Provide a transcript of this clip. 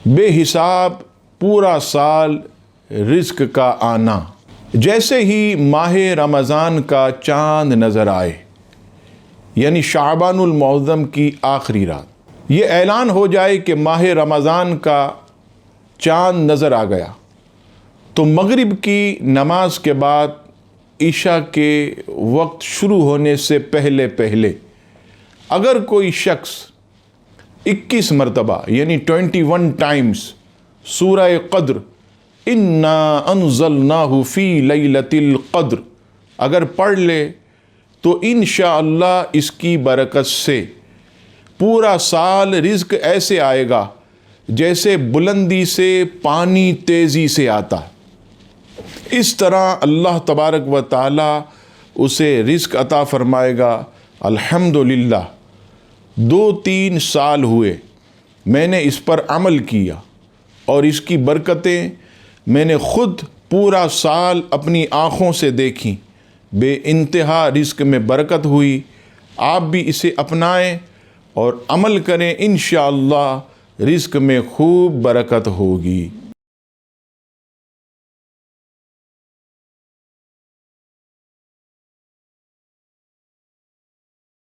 بے حساب پورا سال رزق کا آنا۔ جیسے ہی ماہ رمضان کا چاند نظر آئے، یعنی شعبان المعظم کی آخری رات، یہ اعلان ہو جائے کہ ماہ رمضان کا چاند نظر آ گیا، تو مغرب کی نماز کے بعد عشاء کے وقت شروع ہونے سے پہلے اگر کوئی شخص 21 مرتبہ یعنی 21 ٹائمز سورہ قدر انا انزلناہ فی لیلۃ القدر اگر پڑھ لے تو انشاءاللہ اس کی برکت سے پورا سال رزق ایسے آئے گا جیسے بلندی سے پانی تیزی سے آتا ہے۔ اس طرح اللہ تبارک و تعالی اسے رزق عطا فرمائے گا۔ الحمدللہ 2-3 سال ہوئے میں نے اس پر عمل کیا اور اس کی برکتیں میں نے خود پورا سال اپنی آنکھوں سے دیکھیں، بے انتہا رزق میں برکت ہوئی۔ آپ بھی اسے اپنائیں اور عمل کریں، انشاءاللہ رزق میں خوب برکت ہوگی۔